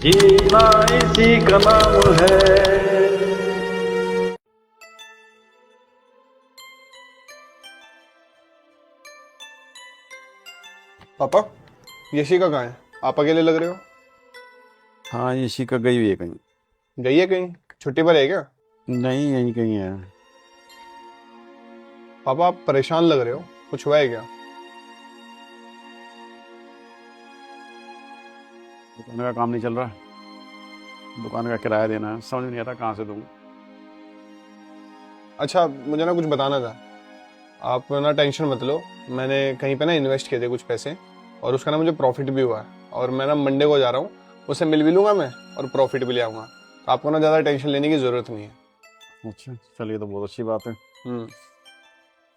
जीना इसी का नाम है। पापा, यशिका कहाँ है? आप अकेले लग रहे हो। हाँ, यशिका गई हुई है कहीं। गई है कहीं? छुट्टी पर है क्या? नहीं, यहीं कहीं है। पापा, आप परेशान लग रहे हो, कुछ हुआ है क्या? दुकान का काम नहीं चल रहा। दुकान का किराया देना है, समझ नहीं आता कहाँ से दूँ। अच्छा, मुझे ना कुछ बताना था। आप ना टेंशन मत लो। मैंने कहीं पे ना इन्वेस्ट किए थे कुछ पैसे, और उसका ना मुझे प्रॉफिट भी हुआ है। और मैं ना मंडे को जा रहा हूँ, उससे मिल भी लूंगा मैं, और प्रॉफिट भी ले आऊंगा। तो आपको ना ज़्यादा टेंशन लेने की ज़रूरत नहीं है। अच्छा, चलिए तो बहुत अच्छी बात है। हम्म।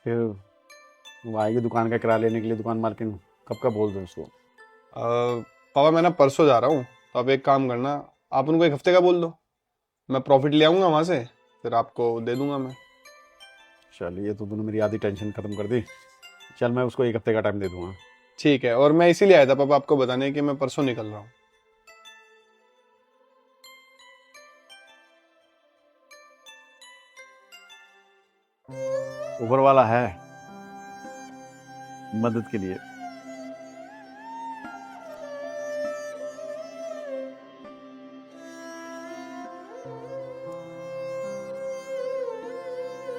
फिर वो आएगी दुकान का किराया लेने के लिए, दुकान मालकिन। कब का बोल दो उसको। पापा, मैं ना परसों जा रहा हूँ, तो आप एक काम करना, आप उनको एक हफ्ते का बोल दो। मैं प्रॉफिट ले आऊंगा वहाँ से, फिर आपको दे दूंगा मैं। चलिए, तो तूने मेरी आधी टेंशन खत्म कर दी। चल, मैं उसको एक हफ्ते का टाइम दे दूंगा। ठीक है, और मैं इसीलिए आया था पापा आपको बताने कि मैं परसों निकल रहा हूँ। ऊपर वाला है मदद के लिए।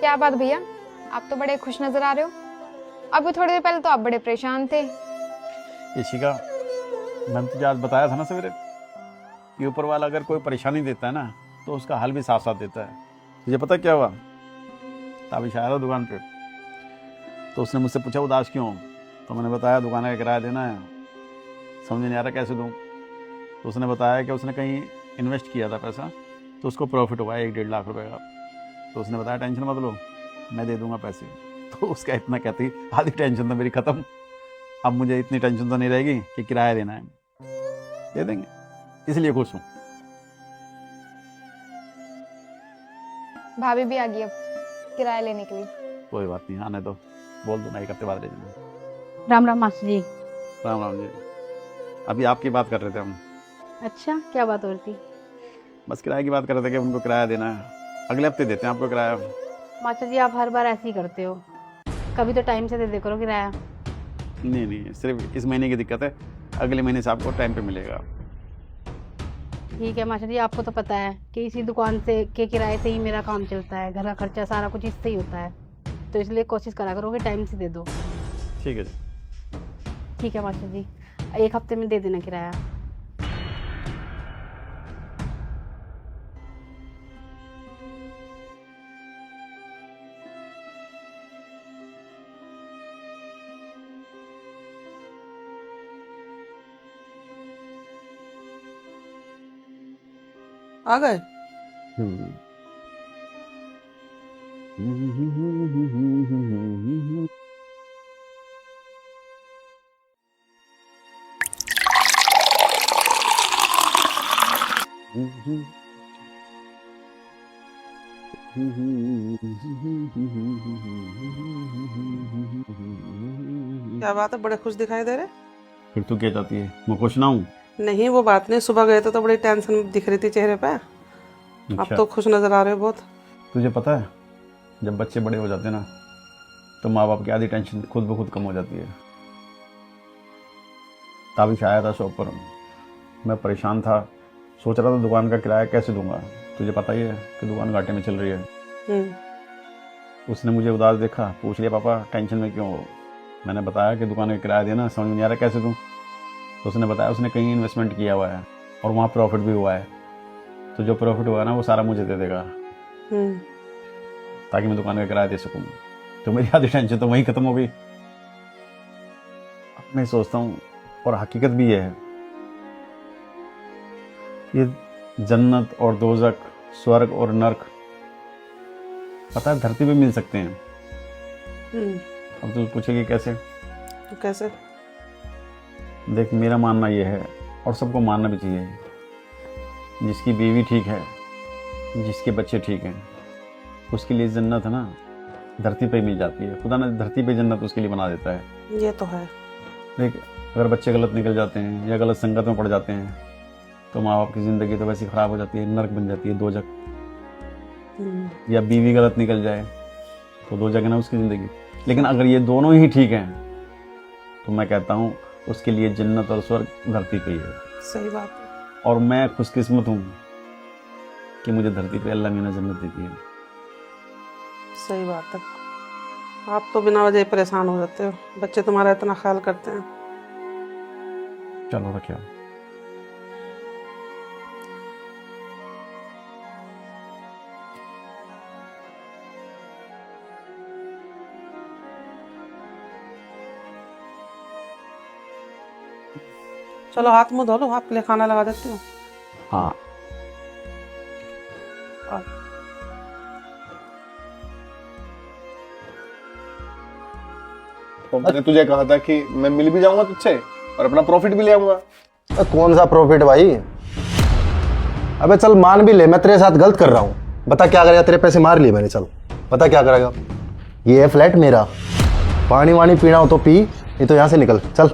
क्या बात भैया, आप तो बड़े खुश नजर आ रहे हो। अभी थोड़ी देर पहले तो आप बड़े परेशान थे। यशिका, मैंने तुझे आज बताया था ना सवेरे कि ऊपर वाला अगर कोई परेशानी देता है ना, तो उसका हल भी साथ साथ देता है। तुझे पता क्या हुआ? ताबिश आया था दुकान पे, तो उसने मुझसे पूछा उदास क्यों? तो मैंने बताया दुकान का किराया देना है, समझ नहीं आ रहा कैसे दूँ। तो उसने बताया कि उसने कहीं इन्वेस्ट किया था पैसा, तो उसको प्रॉफिट हुआ है 1-1.5 लाख रुपए का। तो उसने बताया टेंशन मत लो, मैं दे दूंगा पैसे। तो उसका इतना कहती आधी टेंशन तो मेरी खत्म। अब मुझे इतनी टेंशन तो नहीं रहेगी कि किराया देना है, दे देंगे, इसलिए खुश हूँ। भाभी भी आ गई अब किराया लेने के लिए। कोई बात नहीं, आने दो, बोल दो ना एक हफ्ते बाद ले जाना। राम राम मास्टर जी। राम राम जी। अभी आपकी बात कर रहे थे हम। अच्छा, क्या बात हो रही थी? बस किराए की बात कर रहे थे कि उनको किराया देना है, अगले हफ्ते देते हैं आपको किराया। मास्टर जी, आप हर बार ऐसे ही करते हो, कभी तो टाइम से दे दे करो किराया। नहीं नहीं, सिर्फ इस महीने की दिक्कत है, अगले महीने से आपको टाइम पे मिलेगा। ठीक है मास्टर जी, आपको तो पता है कि इसी दुकान से के किराए से ही मेरा काम चलता है, घर का खर्चा सारा कुछ इससे ही होता है, तो इसलिए कोशिश करा करो कि टाइम से दे दो। ठीक है जी। ठीक है मास्टर जी, एक हफ्ते में दे देना किराया। आ गए? क्या बात है, बड़े खुश दिखाई दे रहे? फिर तू क्या चाहती है, मैं खुश ना हूँ? नहीं, वो बात नहीं, सुबह गए थे तो बड़ी टेंशन दिख रही थी चेहरे पे। अब अच्छा, तो खुश नजर आ रहे हो बहुत। तुझे पता है जब बच्चे बड़े हो जाते हैं ना, तो माँ बाप की आधी टेंशन खुद ब खुद कम हो जाती है। ताबिश आया था शॉप पर, मैं परेशान था, सोच रहा था दुकान का किराया कैसे दूंगा। तुझे पता ही है कि दुकान घाटे में चल रही है। उसने मुझे उदास देखा, पूछ लिया पापा टेंशन में क्यों हो। मैंने बताया कि दुकान का किराया देना, समझ में नहीं आ रहा कैसे दूँ। तो उसने बताया उसने कहीं इन्वेस्टमेंट किया हुआ है और वहाँ प्रॉफिट भी हुआ है, तो जो प्रॉफिट हुआ ना वो सारा मुझे दे देगा, ताकि मैं दुकान का किराया दे सकूँ। तो मेरी आधी टेंशन तो वहीं खत्म हो गई। अब मैं सोचता हूँ, और हकीकत भी ये है, ये जन्नत और दोजख, स्वर्ग और नर्क, पता है धरती पे मिल सकते हैं। अब तू पूछेगी कैसे? तो कैसे? देख, मेरा मानना ये है, और सबको मानना भी चाहिए, जिसकी बीवी ठीक है, जिसके बच्चे ठीक हैं, उसके लिए जन्नत है ना धरती पे मिल जाती है। खुदा ने धरती पे जन्नत उसके लिए बना देता है। ये तो है। देख, अगर बच्चे गलत निकल जाते हैं या गलत संगत में पड़ जाते हैं, तो माँ बाप की ज़िंदगी तो वैसे ख़राब हो जाती है, नर्क बन जाती है, दो जग। या बीवी गलत निकल जाए तो दो जगह ना उसकी ज़िंदगी। लेकिन अगर ये दोनों ही ठीक हैं तो मैं कहता हूँ उसके लिए जन्नत और स्वर्ग धरती पे ही है। सही बात है। और मैं खुशकिस्मत हूँ कि मुझे धरती पे अल्लाह ने जन्नत दी है। सही बात है। आप तो बिना वजह परेशान हो जाते हो, बच्चे तुम्हारा इतना ख्याल करते हैं। चलो रखिए। चलो हाथ मुंह धो लो, आपके लिए खाना लगा देती हूँ। हाँ तो मैंने तुझे कहा था कि मैं मिल भी जाऊंगा तुझसे और अपना प्रॉफिट भी ले आऊंगा। कौन सा प्रॉफिट भाई? अबे चल मान भी ले मैं तेरे साथ गलत कर रहा हूँ, बता क्या करेगा? तेरे पैसे मार लिए मैंने, चल बता क्या करेगा? ये है फ्लैट मेरा, पानी वानी पीना हो तो पी, नहीं तो यहाँ से निकल चल।